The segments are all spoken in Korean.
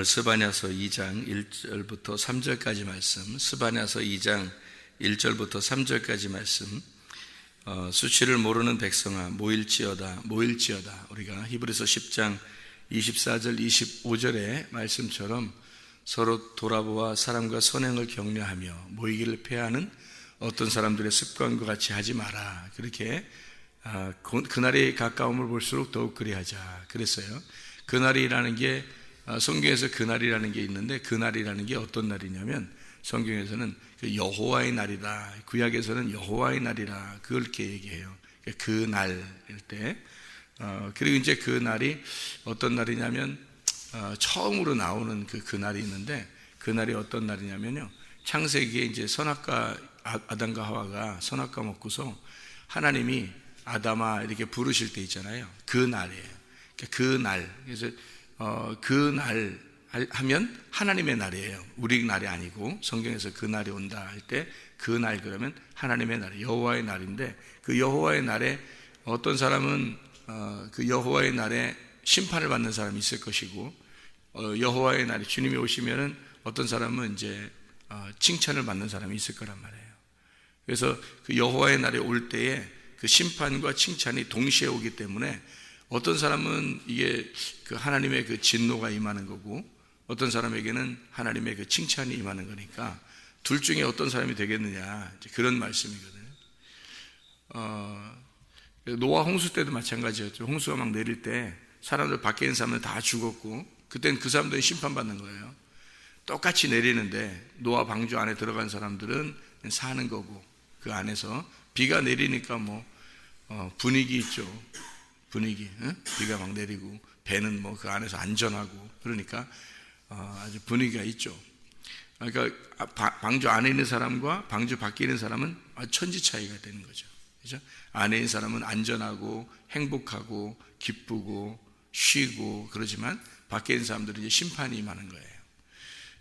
오늘 스바냐서 2장 1절부터 3절까지 말씀, 스바냐서 2장 1절부터 3절까지 말씀, 수치를 모르는 백성아 모일지어다 모일지어다. 우리가 히브리서 10장 24절 25절의 말씀처럼 서로 돌아보아 사람과 선행을 격려하며 모이기를 패하는 어떤 사람들의 습관과 같이 하지 마라. 그렇게 그날이 가까움을 볼수록 더욱 그리하자 그랬어요. 그날이라는 게 성경에서 그날이라는 게 있는데, 그날이라는 게 어떤 날이냐면 성경에서는 그 여호와의 날이다, 구약에서는 여호와의 날이라 그렇게 얘기해요. 그 날일 때, 그리고 이제 그 날이 어떤 날이냐면 처음으로 나오는 그 날이 있는데, 그 날이 어떤 날이냐면요, 창세기에 이제 선악과 아담과 하와가 선악과 먹고서 하나님이 아담아 이렇게 부르실 때 있잖아요. 그 날이에요. 그 날. 그래서 그 날 하면 하나님의 날이에요. 우리 날이 아니고, 성경에서 그 날이 온다 할 때 그 날 그러면 하나님의 날, 여호와의 날인데, 그 여호와의 날에 어떤 사람은 그 여호와의 날에 심판을 받는 사람이 있을 것이고, 여호와의 날에 주님이 오시면은 어떤 사람은 이제 칭찬을 받는 사람이 있을 거란 말이에요. 그래서 그 여호와의 날에 올 때에 그 심판과 칭찬이 동시에 오기 때문에 어떤 사람은 이게 그 하나님의 그 진노가 임하는 거고, 어떤 사람에게는 하나님의 그 칭찬이 임하는 거니까 둘 중에 어떤 사람이 되겠느냐, 이제 그런 말씀이거든요. 노아 홍수 때도 마찬가지였죠. 홍수가 막 내릴 때 사람들 밖에 있는 사람들 다 죽었고, 그때는 그 사람들이 심판받는 거예요. 똑같이 내리는데 노아 방주 안에 들어간 사람들은 사는 거고, 그 안에서 비가 내리니까 뭐 분위기 있죠. 분위기, 비가 막 내리고 배는 뭐 그 안에서 안전하고, 그러니까 아주 분위기가 있죠. 그러니까 방주 안에 있는 사람과 방주 밖에 있는 사람은 천지 차이가 되는 거죠. 그죠? 안에 있는 사람은 안전하고 행복하고 기쁘고 쉬고 그러지만 밖에 있는 사람들은 이제 심판이 임하는 거예요.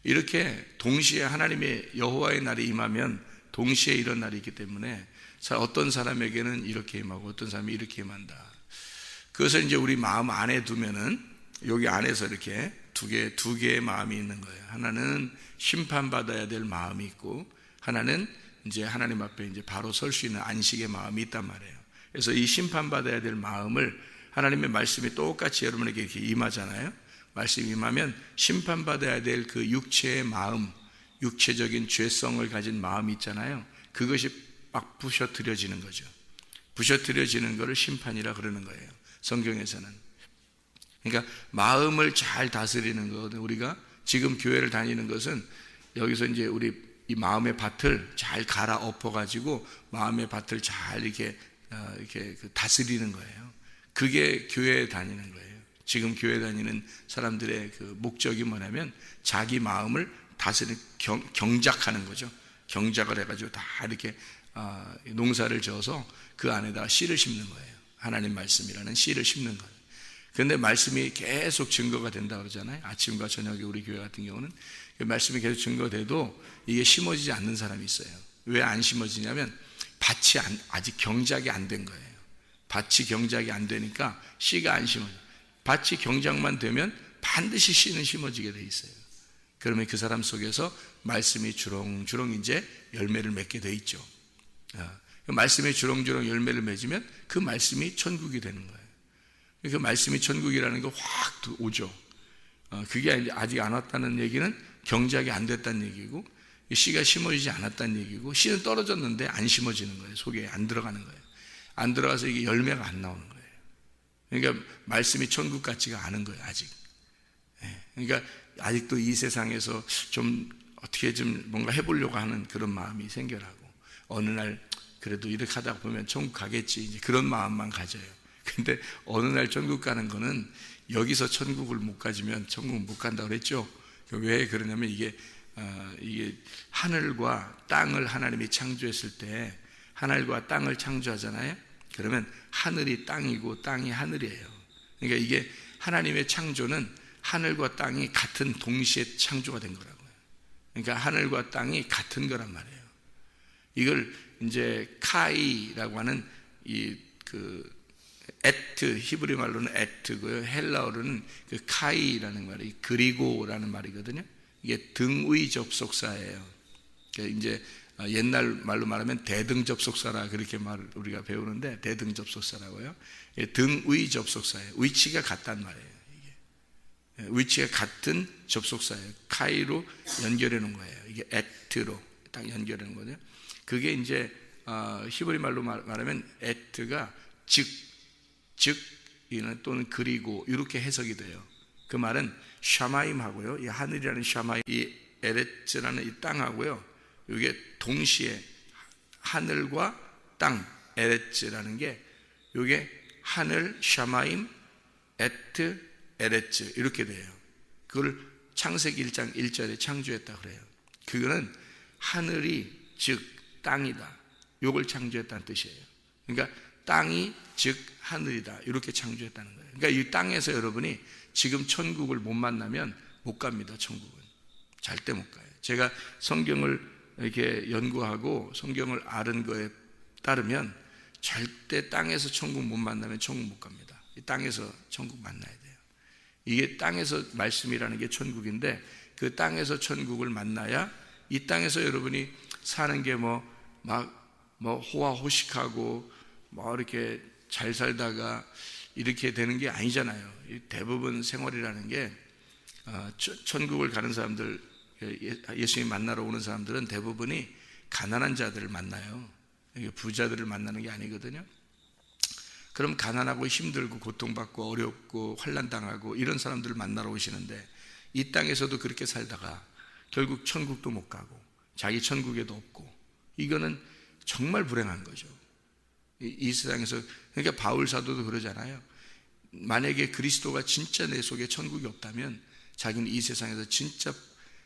이렇게 동시에 하나님의 여호와의 날이 임하면 동시에 이런 날이 있기 때문에 어떤 사람에게는 이렇게 임하고 어떤 사람이 이렇게 임한다. 그것을 이제 우리 마음 안에 두면은 여기 안에서 이렇게 두 개의 마음이 있는 거예요. 하나는 심판받아야 될 마음이 있고, 하나는 이제 하나님 앞에 이제 바로 설 수 있는 안식의 마음이 있단 말이에요. 그래서 이 심판받아야 될 마음을 하나님의 말씀이 똑같이 여러분에게 이렇게 임하잖아요. 말씀이 임하면 심판받아야 될 그 육체의 마음, 육체적인 죄성을 가진 마음이 있잖아요. 그것이 막 부셔뜨려지는 거죠. 부셔뜨려지는 것을 심판이라 그러는 거예요, 성경에서는. 그러니까 마음을 잘 다스리는 거거든요. 우리가 지금 교회를 다니는 것은 여기서 이제 우리 이 마음의 밭을 잘 갈아 엎어가지고 마음의 밭을 잘 이렇게 다스리는 거예요. 그게 교회에 다니는 거예요. 지금 교회 다니는 사람들의 그 목적이 뭐냐면 자기 마음을 다스리는 경작하는 거죠. 경작을 해가지고 다 이렇게 농사를 지어서 그 안에다가 씨를 심는 거예요. 하나님 말씀이라는 씨를 심는 거예요. 그런데 말씀이 계속 증거가 된다 그러잖아요. 아침과 저녁에 우리 교회 같은 경우는 그 말씀이 계속 증거돼도 이게 심어지지 않는 사람이 있어요. 왜 안 심어지냐면 밭이 아직 경작이 안 된 거예요. 밭이 경작이 안 되니까 씨가 안 심어져요. 밭이 경작만 되면 반드시 씨는 심어지게 돼 있어요. 그러면 그 사람 속에서 말씀이 주렁주렁 이제 열매를 맺게 돼 있죠. 말씀이 주렁주렁 열매를 맺으면 그 말씀이 천국이 되는 거예요. 그 말씀이 천국이라는 게 확 오죠. 그게 아직 안 왔다는 얘기는 경작이 안 됐다는 얘기고, 씨가 심어지지 않았다는 얘기고, 씨는 떨어졌는데 안 심어지는 거예요. 속에 안 들어가는 거예요. 안 들어가서 이게 열매가 안 나오는 거예요. 그러니까 말씀이 천국 같지가 않은 거예요, 아직. 그러니까 아직도 이 세상에서 좀 어떻게 좀 뭔가 해보려고 하는 그런 마음이 생겨나고, 어느 날 그래도 이렇게 하다 보면 천국 가겠지, 이제 그런 마음만 가져요. 근데 어느 날 천국 가는 거는 여기서 천국을 못 가지면 천국 못 간다고 그랬죠. 왜 그러냐면 이게 하늘과 땅을 하나님이 창조했을 때, 하늘과 땅을 창조하잖아요. 그러면 하늘이 땅이고 땅이 하늘이에요. 그러니까 이게 하나님의 창조는 하늘과 땅이 같은 동시에 창조가 된 거라고요. 그러니까 하늘과 땅이 같은 거란 말이에요. 이걸 이제 카이라고 하는 에트, 히브리 말로는 에트고요. 헬라어로는 그 카이라는 말이 그리고라는 말이거든요. 이게 등의 접속사예요. 그러니까 이제 옛날 말로 말하면 대등 접속사라 그렇게 우리가 배우는데 대등 접속사라고요. 등의 접속사예요. 위치가 같단 말이에요. 이게 위치가 같은 접속사예요. 카이로 연결해 놓은 거예요. 이게 에트로 딱 연결해 놓은 거죠. 그게 이제 히브리 말로 말하면 에트가 즉 또는 그리고 이렇게 해석이 돼요. 그 말은 샤마임하고요, 이 하늘이라는 샤마임, 이 에레츠라는 이 땅하고요, 이게 동시에 하늘과 땅, 에레츠라는 게 이게 하늘, 샤마임, 에트, 에레츠 이렇게 돼요. 그걸 창세기 1장 1절에 창조했다 그래요. 그거는 하늘이 즉 땅이다, 이걸 창조했다는 뜻이에요. 그러니까 땅이 즉 하늘이다, 이렇게 창조했다는 거예요. 그러니까 이 땅에서 여러분이 지금 천국을 못 만나면 못 갑니다. 천국은 절대 못 가요. 제가 성경을 이렇게 연구하고 성경을 아는 거에 따르면 절대 땅에서 천국 못 만나면 천국 못 갑니다. 이 땅에서 천국 만나야 돼요. 이게 땅에서 말씀이라는 게 천국인데 그 땅에서 천국을 만나야 이 땅에서 여러분이 사는 게 호화호식하고 이렇게 잘 살다가 이렇게 되는 게 아니잖아요. 대부분 생활이라는 게 천국을 가는 사람들, 예수님 만나러 오는 사람들은 대부분이 가난한 자들을 만나요. 부자들을 만나는 게 아니거든요. 그럼 가난하고 힘들고 고통받고 어렵고 환난당하고 이런 사람들을 만나러 오시는데 이 땅에서도 그렇게 살다가 결국 천국도 못 가고 자기 천국에도 없고, 이거는 정말 불행한 거죠. 이 세상에서. 그러니까 바울 사도도 그러잖아요. 만약에 그리스도가 진짜 내 속에 천국이 없다면 자기는 이 세상에서 진짜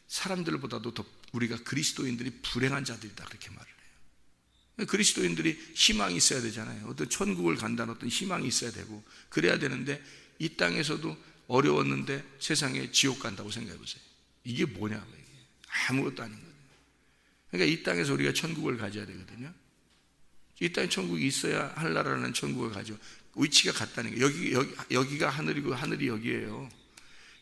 사람들보다도 더 우리가 그리스도인들이 불행한 자들이다, 그렇게 말을 해요. 그리스도인들이 희망이 있어야 되잖아요. 어떤 천국을 간다는 어떤 희망이 있어야 되고 그래야 되는데 이 땅에서도 어려웠는데 세상에 지옥 간다고 생각해 보세요. 이게 뭐냐고. 이게 아무것도 아닌 거예요. 그러니까 이 땅에서 우리가 천국을 가져야 되거든요. 이 땅에 천국이 있어야 하늘나라라는 천국을 가죠. 위치가 같다는 거예요. 여기가 하늘이고 하늘이 여기예요.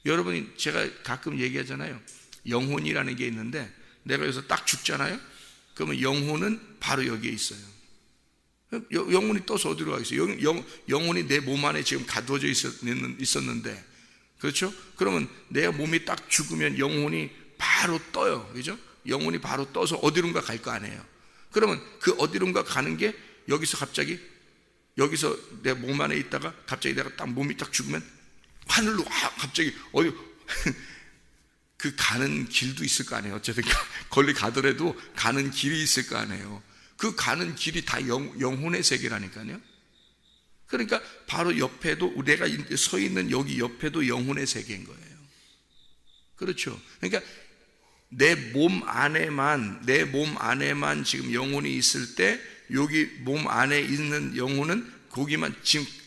여러분이, 제가 가끔 얘기하잖아요. 영혼이라는 게 있는데 내가 여기서 딱 죽잖아요. 그러면 영혼은 바로 여기에 있어요. 영혼이 떠서 어디로 가겠어요? 영혼이 내 몸 안에 지금 가두어져 있었는데, 그렇죠? 그러면 내 몸이 딱 죽으면 영혼이 바로 떠요. 그죠? 영혼이 바로 떠서 어디론가 갈 거 아니에요. 그러면 그 어디론가 가는 게 여기서 갑자기, 여기서 내 몸 안에 있다가 갑자기 내가 딱 몸이 딱 죽으면 하늘로 갑자기 어디 그 가는 길도 있을 거 아니에요. 어쨌든 걸리 가더라도 가는 길이 있을 거 아니에요. 그 가는 길이 다 영혼의 세계라니까요. 그러니까 바로 옆에도, 내가 서 있는 여기 옆에도 영혼의 세계인 거예요. 그렇죠. 그러니까 내 몸 안에만 지금 영혼이 있을 때 여기 몸 안에 있는 영혼은 거기만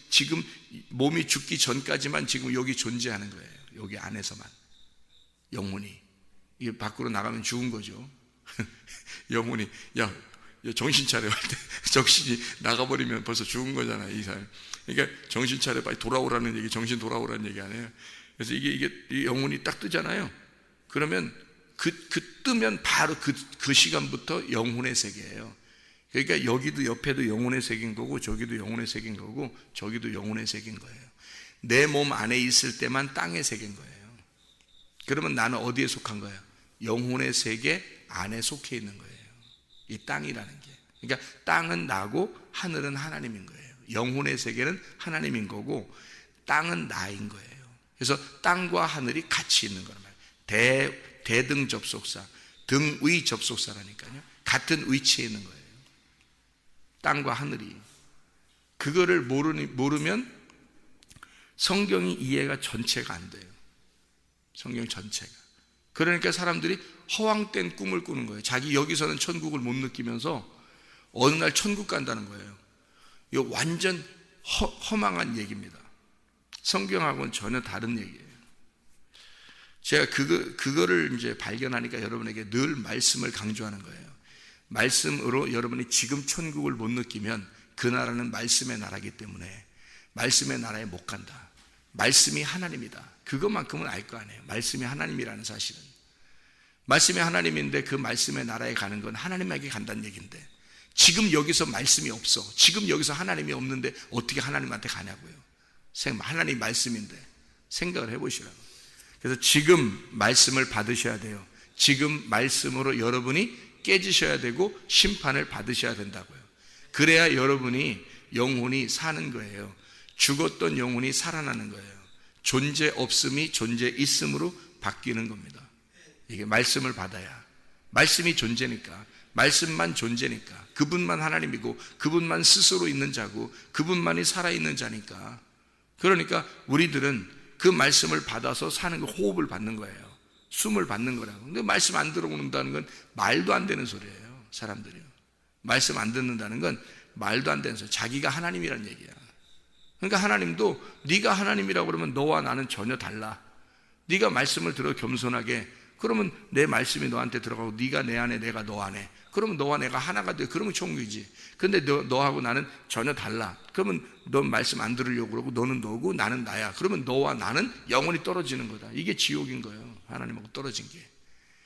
지금 몸이 죽기 전까지만 지금 여기 존재하는 거예요. 여기 안에서만. 영혼이. 이게 밖으로 나가면 죽은 거죠. 영혼이, 야, 정신 차려 할 때 정신이 나가버리면 벌써 죽은 거잖아요, 이 사람. 그러니까 정신 차려, 빨리 돌아오라는 얘기, 정신 돌아오라는 얘기 아니에요. 그래서 이게 영혼이 딱 뜨잖아요. 그러면 그 뜨면 바로 그 시간부터 영혼의 세계예요. 그러니까 여기도 옆에도 영혼의 세계인 거고 저기도 영혼의 세계인 거고 저기도 영혼의 세계인 거예요. 내 몸 안에 있을 때만 땅의 세계인 거예요. 그러면 나는 어디에 속한 거예요? 영혼의 세계 안에 속해 있는 거예요. 이 땅이라는 게. 그러니까 땅은 나고 하늘은 하나님인 거예요. 영혼의 세계는 하나님인 거고 땅은 나인 거예요. 그래서 땅과 하늘이 같이 있는 거란 말이에요. 대등 접속사, 등의 접속사라니까요. 같은 위치에 있는 거예요. 땅과 하늘이. 그거를 모르면 성경이 이해가 전체가 안 돼요. 성경 전체가. 그러니까 사람들이 허황된 꿈을 꾸는 거예요. 자기 여기서는 천국을 못 느끼면서 어느 날 천국 간다는 거예요. 이거 완전 허망한 얘기입니다. 성경하고는 전혀 다른 얘기예요. 제가 그거를 이제 발견하니까 여러분에게 늘 말씀을 강조하는 거예요. 말씀으로 여러분이 지금 천국을 못 느끼면 그 나라는 말씀의 나라이기 때문에 말씀의 나라에 못 간다. 말씀이 하나님이다. 그것만큼은 알 거 아니에요. 말씀이 하나님이라는 사실은. 말씀이 하나님인데 그 말씀의 나라에 가는 건 하나님에게 간다는 얘기인데, 지금 여기서 말씀이 없어. 지금 여기서 하나님이 없는데 어떻게 하나님한테 가냐고요. 하나님 말씀인데 생각을 해보시라고. 그래서 지금 말씀을 받으셔야 돼요. 지금 말씀으로 여러분이 깨지셔야 되고 심판을 받으셔야 된다고요. 그래야 여러분이 영혼이 사는 거예요. 죽었던 영혼이 살아나는 거예요. 존재 없음이 존재 있음으로 바뀌는 겁니다. 이게 말씀을 받아야. 말씀이 존재니까, 말씀만 존재니까, 그분만 하나님이고 그분만 스스로 있는 자고 그분만이 살아있는 자니까. 그러니까 우리들은 그 말씀을 받아서 사는 거, 호흡을 받는 거예요. 숨을 받는 거라고. 근데 말씀 안 들어오는다는 건 말도 안 되는 소리예요. 사람들이요. 말씀 안 듣는다는 건 말도 안 되는 소리. 자기가 하나님이란 얘기야. 그러니까 하나님도 네가 하나님이라고 그러면 너와 나는 전혀 달라. 네가 말씀을 들어 겸손하게, 그러면 내 말씀이 너한테 들어가고 네가 내 안에 내가 너 안에, 그러면 너와 내가 하나가 돼. 그러면 천국이지. 근데 너하고 나는 전혀 달라. 그러면 넌 말씀 안 들으려고 그러고 너는 너고 나는 나야. 그러면 너와 나는 영원히 떨어지는 거다. 이게 지옥인 거예요. 하나님하고 떨어진 게.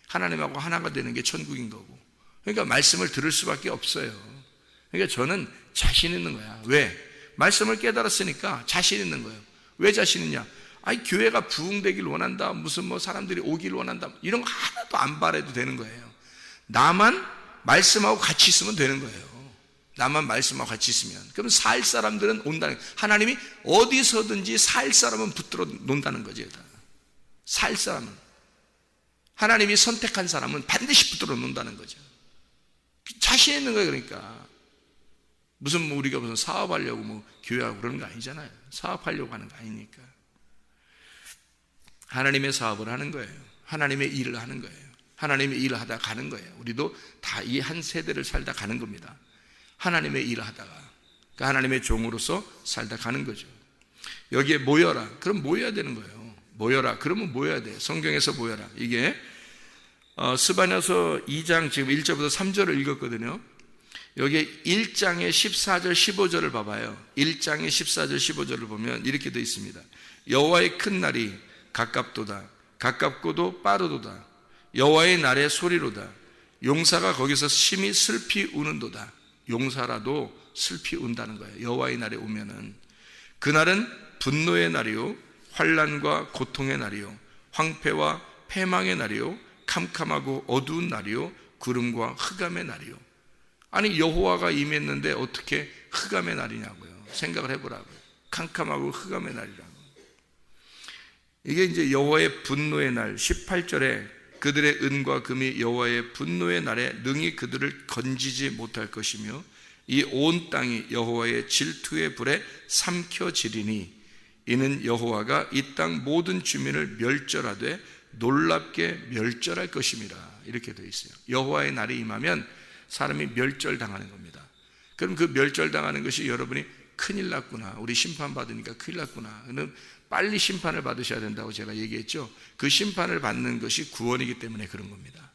하나님하고 하나가 되는 게 천국인 거고. 그러니까 말씀을 들을 수밖에 없어요. 그러니까 저는 자신 있는 거야. 왜? 말씀을 깨달았으니까 자신 있는 거예요. 왜 자신 있냐? 아니, 교회가 부흥되길 원한다, 무슨 뭐 사람들이 오길 원한다, 이런 거 하나도 안 바라도 되는 거예요. 나만 말씀하고 같이 있으면 되는 거예요. 나만 말씀하고 같이 있으면. 그럼 살 사람들은 온다는 거예요. 하나님이 어디서든지 살 사람은 붙들어 논다는 거죠. 살 사람은, 하나님이 선택한 사람은 반드시 붙들어 논다는 거죠. 자신 있는 거예요. 그러니까 무슨 뭐 우리가 무슨 사업하려고 뭐 교회하고 그러는 거 아니잖아요. 사업하려고 하는 거 아니니까. 하나님의 사업을 하는 거예요. 하나님의 일을 하는 거예요. 하나님의 일을 하다 가는 거예요. 우리도 다 이 한 세대를 살다 가는 겁니다. 하나님의 일을 하다가, 그러니까 하나님의 종으로서 살다 가는 거죠. 여기에 모여라. 그럼 모여야 되는 거예요. 모여라. 그러면 모여야 돼. 성경에서 모여라. 이게 스바냐서 2장 지금 1절부터 3절을 읽었거든요. 여기 1장의 14절 15절을 봐봐요. 1장의 14절 15절을 보면 이렇게 되어 있습니다. 여호와의 큰 날이 가깝도다. 가깝고도 빠르도다. 여호와의 날의 소리로다. 용사가 거기서 심히 슬피 우는도다. 용사라도 슬피 운다는 거예요. 여호와의 날에 오면은. 그날은 분노의 날이요, 환난과 고통의 날이요, 황폐와 패망의 날이요, 캄캄하고 어두운 날이요, 구름과 흑암의 날이요. 아니, 여호와가 임했는데 어떻게 흑암의 날이냐고요. 생각을 해보라고요. 캄캄하고 흑암의 날이라고. 이게 이제 여호와의 분노의 날, 18절에 그들의 은과 금이 여호와의 분노의 날에 능히 그들을 건지지 못할 것이며 이 온 땅이 여호와의 질투의 불에 삼켜지리니 이는 여호와가 이 땅 모든 주민을 멸절하되 놀랍게 멸절할 것임이라. 이렇게 되어 있어요. 여호와의 날이 임하면 사람이 멸절당하는 겁니다. 그럼 그 멸절당하는 것이 여러분이 큰일 났구나, 우리 심판받으니까 큰일 났구나, 그럼 빨리 심판을 받으셔야 된다고 제가 얘기했죠. 그 심판을 받는 것이 구원이기 때문에 그런 겁니다.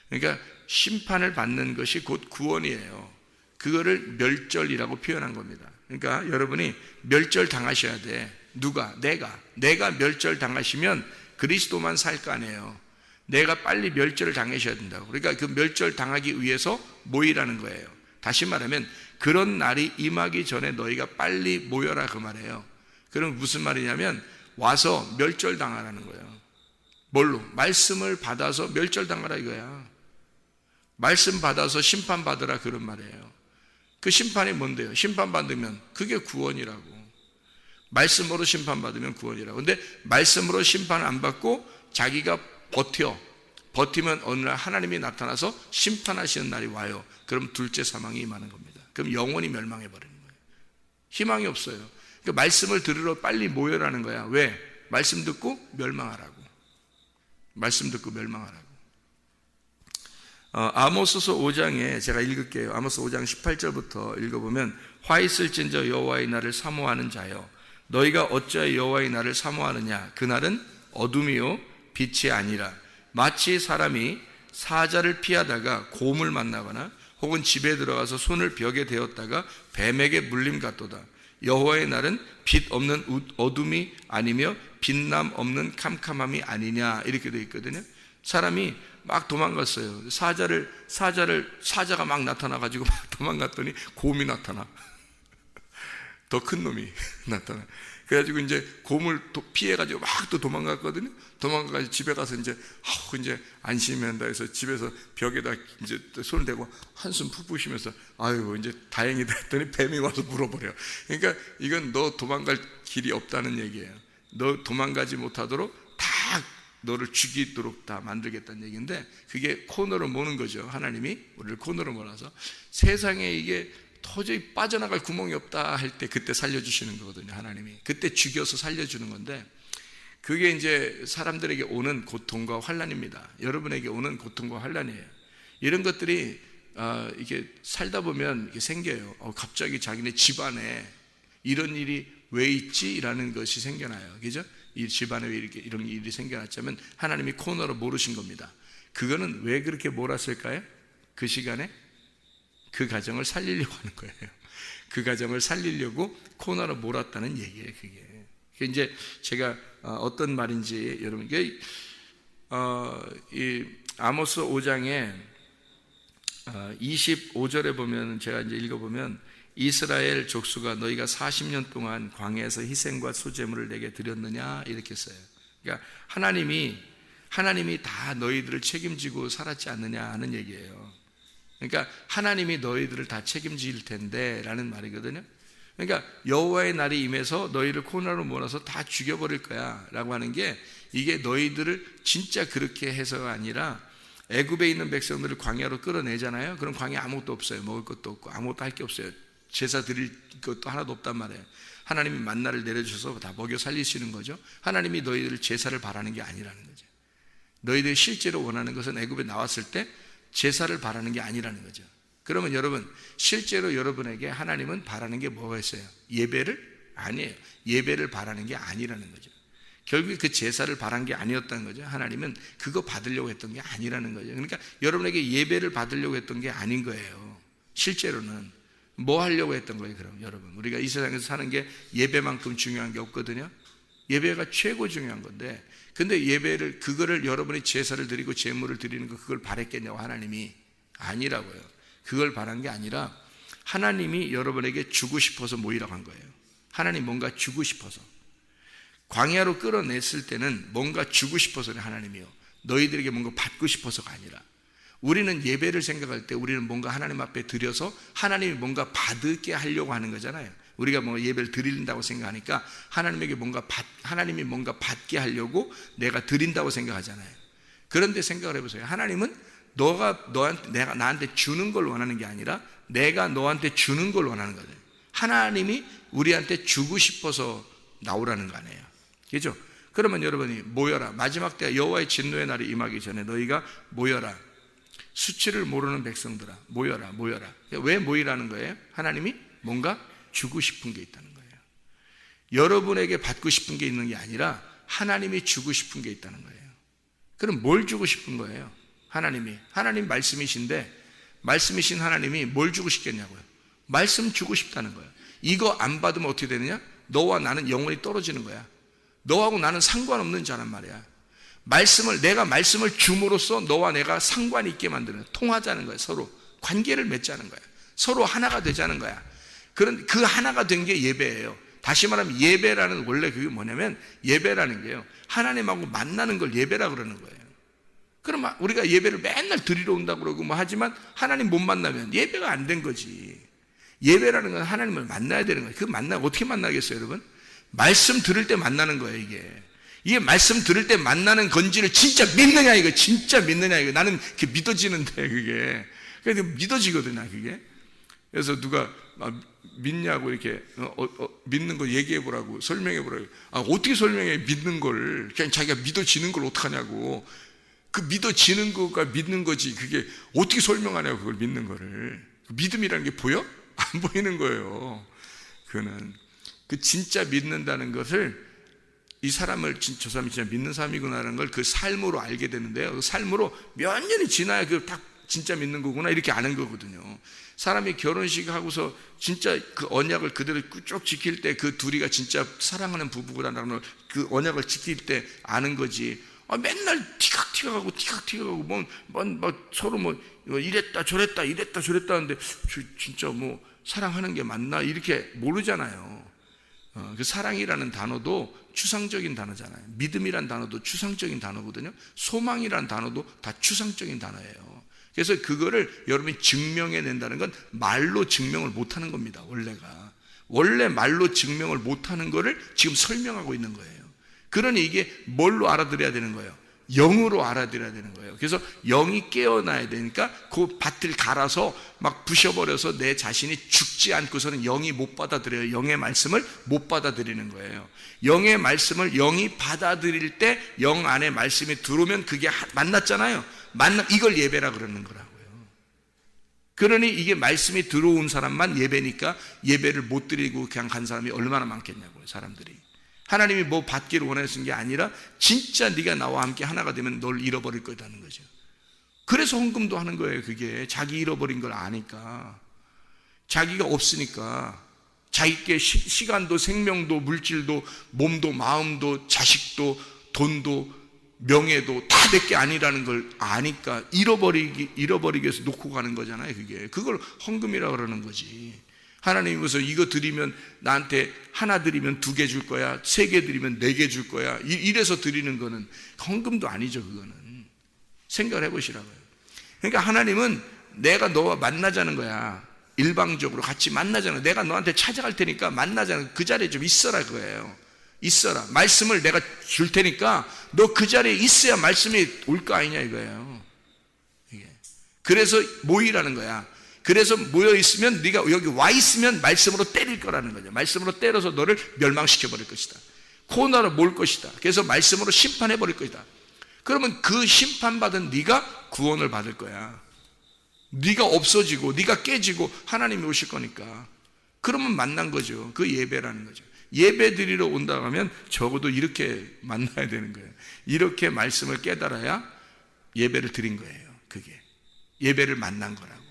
그러니까 심판을 받는 것이 곧 구원이에요. 그거를 멸절이라고 표현한 겁니다. 그러니까 여러분이 멸절당하셔야 돼. 누가? 내가 멸절당하시면 그리스도만 살 거 아니에요. 내가 빨리 멸절을 당하셔야 된다고. 그러니까 그 멸절당하기 위해서 모이라는 거예요. 다시 말하면 그런 날이 임하기 전에 너희가 빨리 모여라, 그 말이에요. 그럼 무슨 말이냐면 와서 멸절당하라는 거예요. 뭘로? 말씀을 받아서 멸절당하라 이거야. 말씀 받아서 심판받으라, 그런 말이에요. 그 심판이 뭔데요? 심판받으면 그게 구원이라고. 말씀으로 심판받으면 구원이라고. 근데 말씀으로 심판 안 받고 자기가 버티면 어느 날 하나님이 나타나서 심판하시는 날이 와요. 그럼 둘째 사망이 임하는 겁니다. 그럼 영원히 멸망해 버리는 거예요. 희망이 없어요. 그러니까 말씀을 들으러 빨리 모여라는 거야. 왜? 말씀 듣고 멸망하라고. 말씀 듣고 멸망하라고. 아모스서 5장에 제가 읽을게요. 아모스 5장 18절부터 읽어보면 화 있을진저 여호와의 날을 사모하는 자여, 너희가 어찌하여 여호와의 날을 사모하느냐? 그날은 어둠이요 빛이 아니라 마치 사람이 사자를 피하다가 곰을 만나거나 혹은 집에 들어가서 손을 벽에 대었다가 뱀에게 물림 같도다. 여호와의 날은 빛 없는 어둠이 아니며 빛남 없는 캄캄함이 아니냐 이렇게 되어 있거든요. 사람이 막 도망갔어요. 사자가 막 나타나가지고 막 도망갔더니 곰이 나타나. 더 큰 놈이 나타나. 그래가지고 이제 곰을 피해가지고 막 또 도망갔거든요. 도망가가지고 집에 가서 이제 안심한다 해서 집에서 벽에다 이제 손을 대고 한숨 푹 쉬면서 아유 이제 다행이다 했더니 뱀이 와서 물어버려. 그러니까 이건 너 도망갈 길이 없다는 얘기예요. 너 도망가지 못하도록 다 너를 죽이도록 다 만들겠다는 얘기인데, 그게 코너로 모는 거죠. 하나님이 우리를 코너로 몰아서 세상에 이게 도저히 빠져나갈 구멍이 없다 할 때 그때 살려주시는 거거든요. 하나님이 그때 죽여서 살려주는 건데, 그게 이제 사람들에게 오는 고통과 환난입니다. 여러분에게 오는 고통과 환난이에요. 이런 것들이 이게 살다 보면 이게 생겨요. 갑자기 자기네 집안에 이런 일이 왜 있지? 라는 것이 생겨나요. 그죠? 이 집안에 왜 이렇게 이런 일이 생겨났자면 하나님이 코너로 몰으신 겁니다. 그거는 왜 그렇게 몰았을까요? 그 시간에 그 가정을 살리려고 하는 거예요. 그 가정을 살리려고 코너로 몰았다는 얘기예요. 그게 이제 제가 어떤 말인지 여러분께 이 아모스 5장에 25절에 보면, 제가 이제 읽어보면 이스라엘 족수가 너희가 40년 동안 광야에서 희생과 소제물을 내게 드렸느냐 이렇게 써요. 그러니까 하나님이 다 너희들을 책임지고 살았지 않느냐 하는 얘기예요. 그러니까 하나님이 너희들을 다 책임질 텐데 라는 말이거든요. 그러니까 여호와의 날이 임해서 너희를 코너로 몰아서 다 죽여버릴 거야 라고 하는 게, 이게 너희들을 진짜 그렇게 해서가 아니라 애굽에 있는 백성들을 광야로 끌어내잖아요. 그럼 광야에 아무것도 없어요. 먹을 것도 없고 아무것도 할 게 없어요. 제사 드릴 것도 하나도 없단 말이에요. 하나님이 만나를 내려주셔서 다 먹여 살리시는 거죠. 하나님이 너희들 제사를 바라는 게 아니라는 거죠. 너희들이 실제로 원하는 것은 애굽에 나왔을 때 제사를 바라는 게 아니라는 거죠. 그러면 여러분, 실제로 여러분에게 하나님은 바라는 게 뭐가 있어요? 예배를? 아니에요. 예배를 바라는 게 아니라는 거죠. 결국 그 제사를 바란 게 아니었다는 거죠. 하나님은 그거 받으려고 했던 게 아니라는 거죠. 그러니까 여러분에게 예배를 받으려고 했던 게 아닌 거예요. 실제로는 뭐 하려고 했던 거예요? 그럼 여러분, 우리가 이 세상에서 사는 게 예배만큼 중요한 게 없거든요. 예배가 최고 중요한 건데, 근데 예배를, 그거를 여러분이 제사를 드리고 제물을 드리는 거, 그걸 바랬겠냐고? 하나님이 아니라고요. 그걸 바란 게 아니라 하나님이 여러분에게 주고 싶어서 모이라고 한 거예요. 하나님 뭔가 주고 싶어서. 광야로 끌어냈을 때는 뭔가 주고 싶어서는 하나님이요, 너희들에게 뭔가 받고 싶어서가 아니라. 우리는 예배를 생각할 때 우리는 뭔가 하나님 앞에 드려서 하나님이 뭔가 받게 하려고 하는 거잖아요. 우리가 뭐 예배를 드린다고 생각하니까 하나님이 뭔가 받게 하려고 내가 드린다고 생각하잖아요. 그런데 생각을 해보세요. 하나님은 내가 나한테 주는 걸 원하는 게 아니라 내가 너한테 주는 걸 원하는 거예요. 하나님이 우리한테 주고 싶어서 나오라는 거 아니에요. 그죠? 그러면 여러분이 모여라. 마지막 때 여호와의 진노의 날이 임하기 전에 너희가 모여라. 수치를 모르는 백성들아, 모여라. 왜 모이라는 거예요? 하나님이 뭔가 주고 싶은 게 있다는 거예요. 여러분에게 받고 싶은 게 있는 게 아니라 하나님이 주고 싶은 게 있다는 거예요. 그럼 뭘 주고 싶은 거예요? 하나님 말씀이신데, 말씀이신 하나님이 뭘 주고 싶겠냐고요? 말씀 주고 싶다는 거예요. 이거 안 받으면 어떻게 되느냐? 너와 나는 영원히 떨어지는 거야. 너하고 나는 상관없는 자란 말이야. 내가 말씀을 줌으로써 너와 내가 상관이 있게 만드는, 통하자는 거야. 서로 관계를 맺자는 거야. 서로 하나가 되자는 거야. 그런 그 하나가 된 게 예배예요. 다시 말하면 예배라는, 원래 그게 뭐냐면, 예배라는 게요, 하나님하고 만나는 걸 예배라 그러는 거예요. 그럼 우리가 예배를 맨날 드리러 온다고 그러고 뭐 하지만 하나님 못 만나면 예배가 안 된 거지. 예배라는 건 하나님을 만나야 되는 거예요. 어떻게 만나겠어요, 여러분? 말씀 들을 때 만나는 거예요, 이게 말씀 들을 때 만나는 건지를 진짜 믿느냐, 진짜 믿느냐, 나는 그게 믿어지는데, 그게 믿어지거든요, 그게. 그래서 누가 믿냐고 이렇게 믿는 거 얘기해 보라고, 설명해 보라고. 어떻게 설명해? 믿는 걸 그냥 자기가 믿어지는 걸 어떡하냐고. 그 믿어지는 거가 믿는 거지, 그게 어떻게 설명하냐고. 그걸 믿는 거를. 믿음이라는 게 보여? 안 보이는 거예요. 그거는 그 진짜 믿는다는 것을, 이 사람을 저 사람이 진짜 믿는 사람이구나라는 걸 그 삶으로 알게 되는데요. 그 삶으로 몇 년이 지나야 그 딱 진짜 믿는 거구나 이렇게 아는 거거든요. 사람이 결혼식 하고서 진짜 그 언약을 그대로 쭉 지킬 때 그 둘이가 진짜 사랑하는 부부라는 걸 그 언약을 지킬 때 아는 거지. 맨날 티각티각하고 뭐 서로 이랬다 저랬다 하는데 진짜 뭐 사랑하는 게 맞나 이렇게 모르잖아요. 그 사랑이라는 단어도 추상적인 단어잖아요. 믿음이란 단어도 추상적인 단어거든요. 소망이란 단어도 다 추상적인 단어예요. 그래서 그거를 여러분이 증명해낸다는 건 말로 증명을 못하는 겁니다. 원래 말로 증명을 못하는 거를 지금 설명하고 있는 거예요. 그러니 이게 뭘로 알아들어야 되는 거예요? 영으로 알아들어야 되는 거예요. 그래서 영이 깨어나야 되니까 그 밭을 갈아서 막 부셔버려서 내 자신이 죽지 않고서는 영이 못 받아들여요. 영의 말씀을 못 받아들이는 거예요. 영의 말씀을 영이 받아들일 때 영 안에 말씀이 들어오면 그게 만났잖아요. 이걸 예배라 그러는 거라고요. 그러니 이게 말씀이 들어온 사람만 예배니까 예배를 못 드리고 그냥 간 사람이 얼마나 많겠냐고요. 사람들이. 하나님이 뭐 받기를 원하시는 게 아니라 진짜 네가 나와 함께 하나가 되면 널 잃어버릴 거다는 거죠. 그래서 헌금도 하는 거예요. 그게 자기 잃어버린 걸 아니까, 자기가 없으니까, 자기께 시간도 생명도 물질도 몸도 마음도 자식도 돈도 명예도 다 내 게 아니라는 걸 아니까 잃어버리기 위해서 놓고 가는 거잖아요. 그걸 헌금이라고 그러는 거지. 하나님이 무슨 이거 드리면 나한테 하나 드리면 2개 줄 거야, 3개 드리면 4개 줄 거야 이래서 드리는 거는 헌금도 아니죠. 그거는 생각을 해보시라고요. 그러니까 하나님은 내가 너와 만나자는 거야. 일방적으로 같이 만나자는 거야. 내가 너한테 찾아갈 테니까 만나자는 거야. 그 자리에 좀 있어라 그거예요. 있어라. 말씀을 내가 줄 테니까 너 그 자리에 있어야 말씀이 올 거 아니냐 이거예요. 그래서 모이라는 거야. 그래서 모여 있으면 네가 여기 와 있으면 말씀으로 때릴 거라는 거죠. 말씀으로 때려서 너를 멸망시켜 버릴 것이다. 코너로 몰 것이다. 그래서 말씀으로 심판해 버릴 것이다. 그러면 그 심판받은 네가 구원을 받을 거야. 네가 없어지고 네가 깨지고 하나님이 오실 거니까. 그러면 만난 거죠. 그 예배라는 거죠. 예배 드리러 온다고 하면 적어도 이렇게 만나야 되는 거예요. 이렇게 말씀을 깨달아야 예배를 드린 거예요. 그게 예배를 만난 거라고.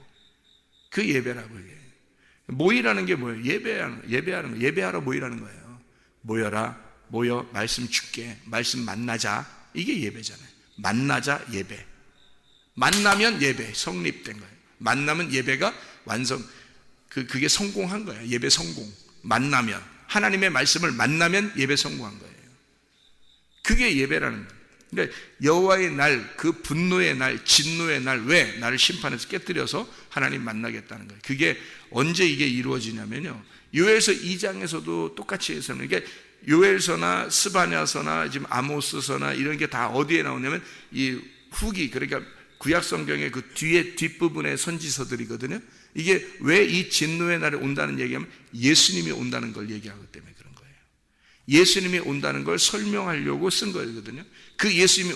그 예배라고. 이게 모이라는 게 뭐예요? 예배하는 거. 예배하러 모이라는 거예요. 모여 말씀 줄게, 말씀 만나자. 이게 예배잖아요. 만나자 예배. 만나면 예배 성립된 거예요. 만나면 예배가 완성. 그게 성공한 거예요. 예배 성공. 만나면 하나님의 말씀을 만나면 예배 성공한 거예요. 그게 예배라는 거예요. 그러니까 여호와의 날, 그 분노의 날, 진노의 날, 왜 나를 심판해서 깨뜨려서 하나님 만나겠다는 거예요. 그게 언제 이게 이루어지냐면요, 요엘서 2장에서도 똑같이 해서는, 그러니까 요엘서나 스바냐서나 지금 아모스서나 이런 게 다 어디에 나오냐면 이 후기, 그러니까 구약 성경의 그 뒤에 뒷부분의 선지서들이거든요. 이게 왜 이 진노의 날에 온다는 얘기하면 예수님이 온다는 걸 얘기하기 때문에 그런 거예요. 예수님이 온다는 걸 설명하려고 쓴 거거든요. 그 예수님이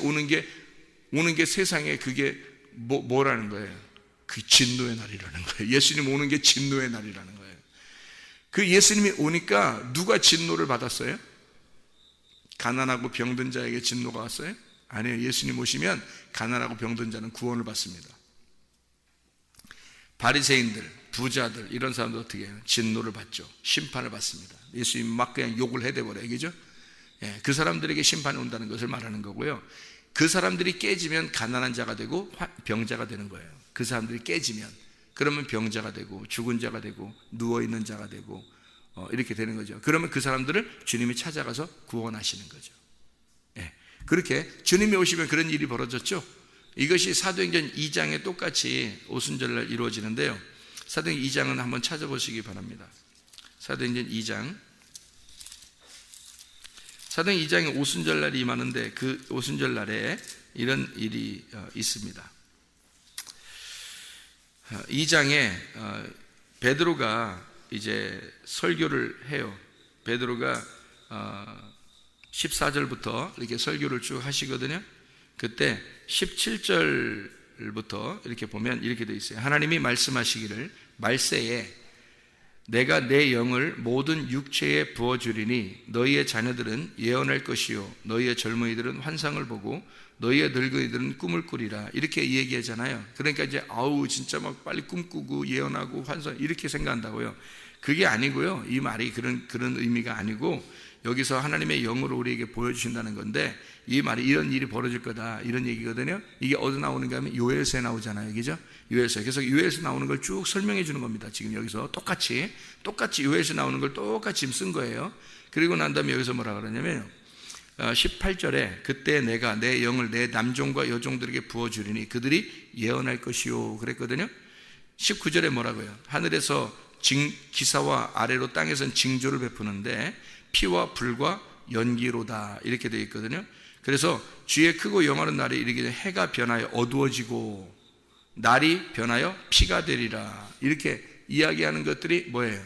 오는 게 세상에 그게 뭐라는 거예요? 그 진노의 날이라는 거예요. 예수님 오는 게 진노의 날이라는 거예요. 그 예수님이 오니까 누가 진노를 받았어요? 가난하고 병든 자에게 진노가 왔어요? 아니에요. 예수님 오시면 가난하고 병든 자는 구원을 받습니다. 바리새인들, 부자들 이런 사람들 어떻게 해요? 진노를 받죠. 심판을 받습니다. 예수님 막 그냥 욕을 해대버려요. 그죠? 예, 그 사람들에게 심판이 온다는 것을 말하는 거고요. 그 사람들이 깨지면 가난한 자가 되고 병자가 되는 거예요. 그 사람들이 깨지면 그러면 병자가 되고 죽은 자가 되고 누워있는 자가 되고 이렇게 되는 거죠. 그러면 그 사람들을 주님이 찾아가서 구원하시는 거죠. 예, 그렇게 주님이 오시면 그런 일이 벌어졌죠. 이것이 사도행전 2장에 똑같이 오순절날 이루어지는데요. 사도행전 2장은 한번 찾아보시기 바랍니다. 사도행전 2장. 사도행전 2장에 오순절날이 임하는데 그 오순절날에 이런 일이 있습니다. 2장에 베드로가 이제 설교를 해요. 베드로가 14절부터 이렇게 설교를 쭉 하시거든요. 그때 17절부터 이렇게 보면 이렇게 되어 있어요. 하나님이 말씀하시기를 말세에 내가 내 영을 모든 육체에 부어주리니 너희의 자녀들은 예언할 것이요 너희의 젊은이들은 환상을 보고 너희의 늙은이들은 꿈을 꾸리라. 이렇게 얘기하잖아요. 그러니까 이제 진짜 막 빨리 꿈꾸고 예언하고 환상 이렇게 생각한다고요. 그게 아니고요. 이 말이 그런 의미가 아니고 여기서 하나님의 영으로 우리에게 보여주신다는 건데, 이 말이 이런 일이 벌어질 거다 이런 얘기거든요. 이게 어디서 나오는가 하면 요엘서에 나오잖아요. 그죠? 요엘서. 그래서 요엘서 나오는 걸 쭉 설명해 주는 겁니다. 지금 여기서 똑같이 요엘서 나오는 걸 똑같이 지금 쓴 거예요. 그리고 난 다음에 여기서 뭐라 그러냐면 18절에 그때 내가 내 영을 내 남종과 여종들에게 부어주리니 그들이 예언할 것이요 그랬거든요. 19절에 뭐라고요? 하늘에서 기사와 아래로 땅에선 징조를 베푸는데 피와 불과 연기로다 이렇게 되어 있거든요. 그래서 주의 크고 영원한 날이 이르기를 해가 변하여 어두워지고 날이 변하여 피가 되리라. 이렇게 이야기하는 것들이 뭐예요?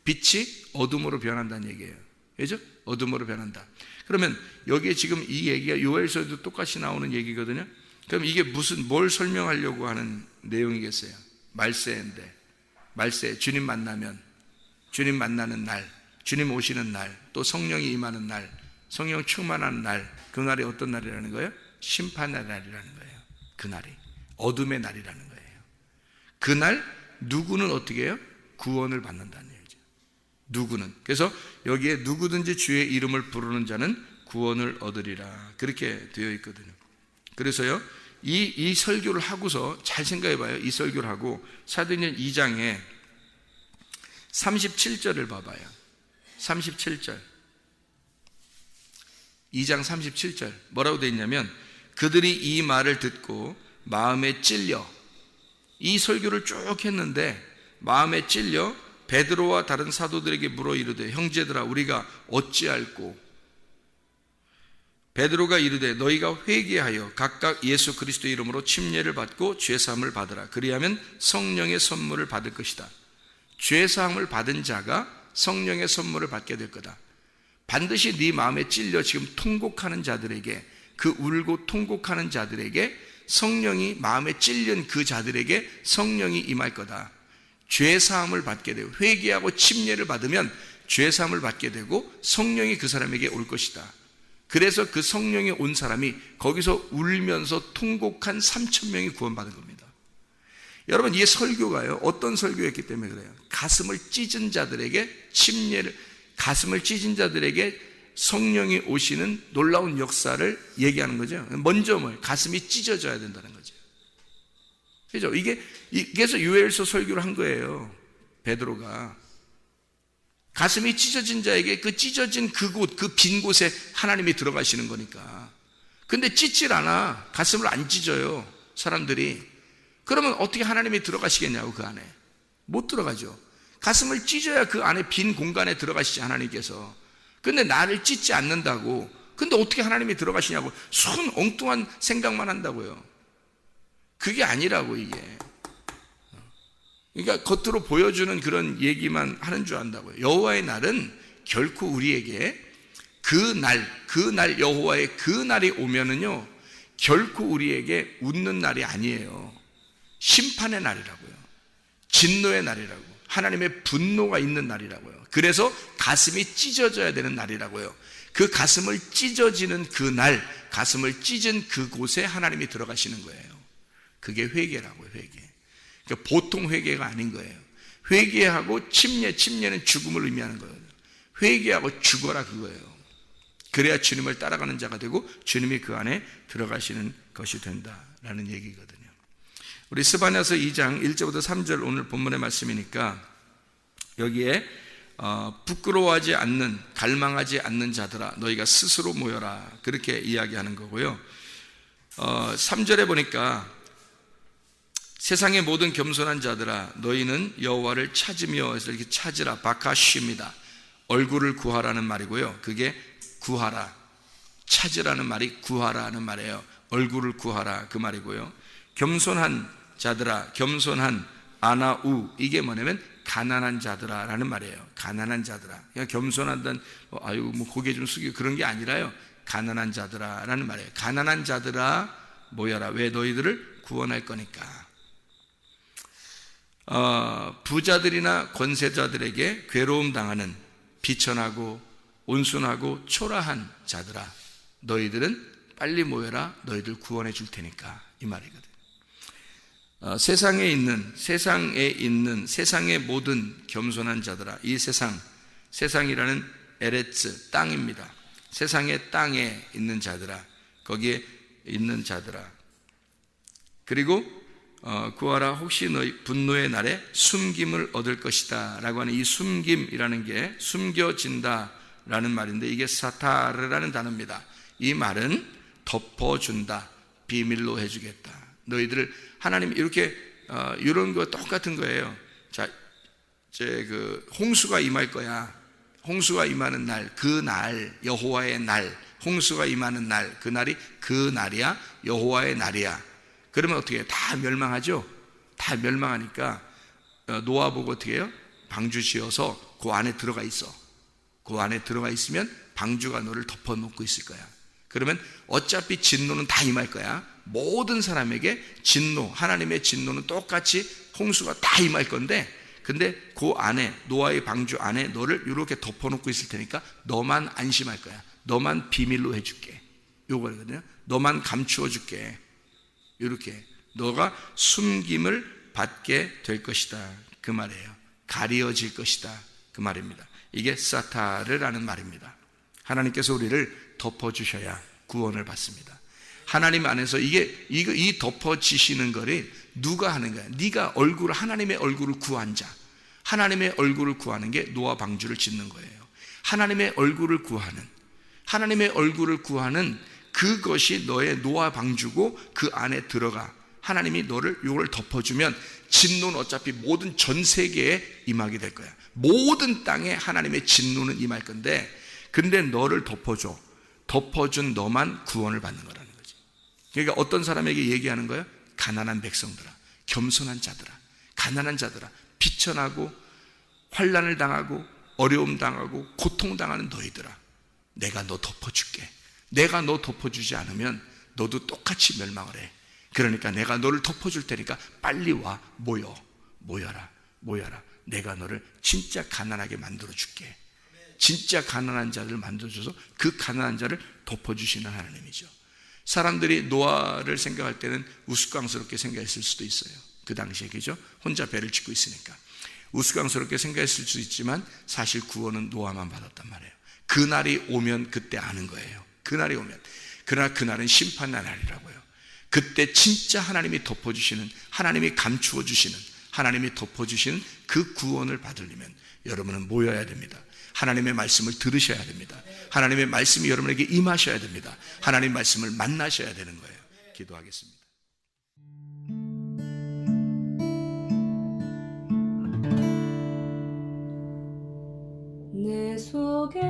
빛이 어둠으로 변한다는 얘기예요. 그죠? 어둠으로 변한다. 그러면 여기에 지금 이 얘기가 요엘서에도 똑같이 나오는 얘기거든요. 그럼 이게 뭘 설명하려고 하는 내용이겠어요? 말세인데, 말세, 주님 만나면, 주님 만나는 날, 주님 오시는 날, 또 성령이 임하는 날, 성령 충만하는 날, 그 날이 어떤 날이라는 거예요? 심판의 날이라는 거예요. 그 날이 어둠의 날이라는 거예요. 그날 누구는 어떻게 해요? 구원을 받는다는 얘기죠. 누구는. 그래서 여기에 누구든지 주의 이름을 부르는 자는 구원을 얻으리라 그렇게 되어 있거든요. 그래서요 이 설교를 하고서 잘 생각해 봐요. 이 설교를 하고 사도행전 2장에 37절을 봐봐요. 37절 2장 37절 뭐라고 되어 있냐면, 그들이 이 말을 듣고 마음에 찔려, 이 설교를 쭉 했는데 마음에 찔려 베드로와 다른 사도들에게 물어 이르되 형제들아 우리가 어찌할꼬. 베드로가 이르되 너희가 회개하여 각각 예수 그리스도의 이름으로 침례를 받고 죄사함을 받으라. 그리하면 성령의 선물을 받을 것이다. 죄사함을 받은 자가 성령의 선물을 받게 될 거다. 반드시 네 마음에 찔려 지금 통곡하는 자들에게, 그 울고 통곡하는 자들에게 성령이, 마음에 찔린 그 자들에게 성령이 임할 거다. 죄사함을 받게 되고 회개하고 침례를 받으면 죄사함을 받게 되고 성령이 그 사람에게 올 것이다. 그래서 그 성령이 온 사람이 거기서 울면서 통곡한 3,000명이 구원받은 겁니다. 여러분 이 설교가요 어떤 설교였기 때문에 그래요? 가슴을 찢은 자들에게 침례를, 가슴을 찢은 자들에게 성령이 오시는 놀라운 역사를 얘기하는 거죠. 먼저 가슴이 찢어져야 된다는 거죠. 그죠? 그래서 요엘서 설교를 한 거예요. 베드로가 가슴이 찢어진 자에게 그 찢어진 그곳, 그 빈 곳에 하나님이 들어가시는 거니까. 근데 찢질 않아. 가슴을 안 찢어요 사람들이. 그러면 어떻게 하나님이 들어가시겠냐고. 그 안에 못 들어가죠. 가슴을 찢어야 그 안에 빈 공간에 들어가시지 하나님께서. 근데 나를 찢지 않는다고. 근데 어떻게 하나님이 들어가시냐고. 순 엉뚱한 생각만 한다고요. 그게 아니라고. 이게 그러니까 겉으로 보여주는 그런 얘기만 하는 줄 안다고요. 여호와의 날은 결코 우리에게 그 날 여호와의 그 날이 오면은요 결코 우리에게 웃는 날이 아니에요. 심판의 날이라고요. 진노의 날이라고. 하나님의 분노가 있는 날이라고요. 그래서 가슴이 찢어져야 되는 날이라고요. 그 가슴을 찢어지는 그 날, 가슴을 찢은 그곳에 하나님이 들어가시는 거예요. 그게 회개라고요. 회개. 그러니까 보통 회개가 아닌 거예요. 회개하고 침례는 죽음을 의미하는 거예요. 회개하고 죽어라 그거예요. 그래야 주님을 따라가는 자가 되고 주님이 그 안에 들어가시는 것이 된다라는 얘기거든요. 우리 스바냐서 2장 1절부터 3절 오늘 본문의 말씀이니까 여기에 부끄러워하지 않는, 갈망하지 않는 자들아 너희가 스스로 모여라 그렇게 이야기하는 거고요. 3절에 보니까 세상의 모든 겸손한 자들아 너희는 여호와를 찾으며, 이렇게 찾으라, 바카쉬입니다. 얼굴을 구하라는 말이고요. 그게 구하라, 찾으라는 말이 구하라는 말이에요. 얼굴을 구하라 그 말이고요. 겸손한 자들아, 겸손한 아나우, 이게 뭐냐면 가난한 자들아 라는 말이에요. 가난한 자들아. 그냥 겸손하다는 고개 좀 숙이고 그런 게 아니라요. 가난한 자들아 라는 말이에요. 가난한 자들아 모여라. 왜? 너희들을 구원할 거니까. 부자들이나 권세자들에게 괴로움 당하는 비천하고 온순하고 초라한 자들아, 너희들은 빨리 모여라. 너희들 구원해 줄 테니까, 이 말이거든. 세상에 있는 세상의 모든 겸손한 자들아, 이 세상이라는 에레츠, 땅입니다. 세상의 땅에 있는 자들아, 거기에 있는 자들아, 그리고 구하라. 혹시 너희 분노의 날에 숨김을 얻을 것이다 라고 하는 이 숨김이라는 게 숨겨진다 라는 말인데, 이게 사타르라는 단어입니다. 이 말은 덮어준다, 비밀로 해주겠다. 너희들, 하나님 이렇게 이런 거 똑같은 거예요. 자, 이제 홍수가 임할 거야. 홍수가 임하는 날, 그 날, 여호와의 날, 홍수가 임하는 날, 그 날이 그 날이야, 여호와의 날이야. 그러면 어떻게 해요? 다 멸망하죠. 다 멸망하니까 노아 보고 어떻게 해요? 방주 지어서 그 안에 들어가 있어. 그 안에 들어가 있으면 방주가 너를 덮어놓고 있을 거야. 그러면 어차피 진노는 다 임할 거야. 모든 사람에게 진노, 하나님의 진노는 똑같이 홍수가 다 임할 건데, 근데 그 안에, 노아의 방주 안에 너를 이렇게 덮어놓고 있을 테니까 너만 안심할 거야. 너만 비밀로 해줄게. 요거거든요. 너만 감추어 줄게. 이렇게 너가 숨김을 받게 될 것이다, 그 말이에요. 가려질 것이다, 그 말입니다. 이게 사타르라는 말입니다. 하나님께서 우리를 덮어주셔야 구원을 받습니다. 하나님 안에서 이 덮어지시는 거를 누가 하는 거야? 네가 하나님의 얼굴을 구한 자, 하나님의 얼굴을 구하는 게 노아 방주를 짓는 거예요. 하나님의 얼굴을 구하는 그것이 너의 노아 방주고, 그 안에 들어가 하나님이 너를 이걸 덮어주면 진노는 어차피 모든 전 세계에 임하게 될 거야. 모든 땅에 하나님의 진노는 임할 건데, 근데 너를 덮어준 너만 구원을 받는 거라는 거지. 그러니까 어떤 사람에게 얘기하는 거야? 가난한 백성들아, 겸손한 자들아, 가난한 자들아, 비천하고 환난을 당하고 어려움 당하고 고통 당하는 너희들아, 내가 너 덮어줄게. 내가 너 덮어주지 않으면 너도 똑같이 멸망을 해. 그러니까 내가 너를 덮어줄 테니까 빨리 와. 모여라. 내가 너를 진짜 가난하게 만들어줄게. 진짜 가난한 자를 만들어줘서 그 가난한 자를 덮어주시는 하나님이죠. 사람들이 노아를 생각할 때는 우스꽝스럽게 생각했을 수도 있어요. 그 당시에, 그죠? 혼자 배를 짓고 있으니까 우스꽝스럽게 생각했을 수 있지만, 사실 구원은 노아만 받았단 말이에요. 그날이 오면 그때 아는 거예요. 그날이 오면. 그러나 그날은 심판의 날이라고요. 그때 진짜 하나님이 덮어주시는, 하나님이 감추어주시는, 하나님이 덮어주시는 그 구원을 받으려면 여러분은 모여야 됩니다. 하나님의 말씀을 들으셔야 됩니다. 하나님의 말씀이 여러분에게 임하셔야 됩니다. 하나님의 말씀을 만나셔야 되는 거예요. 기도하겠습니다. 내 속에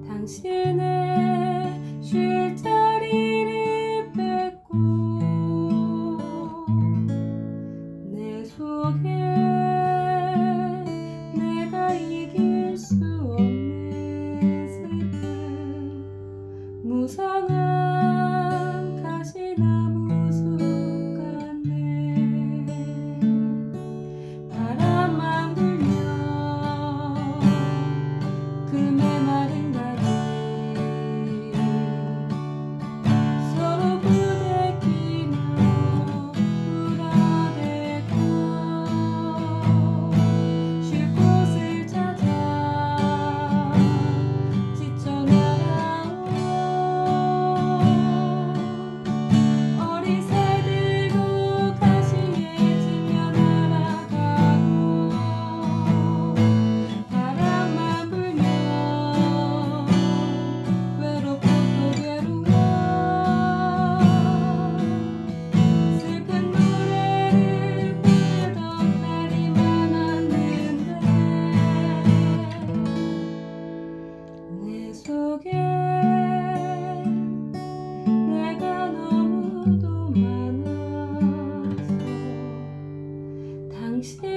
당신의 쉴 자리를 뺏고 당신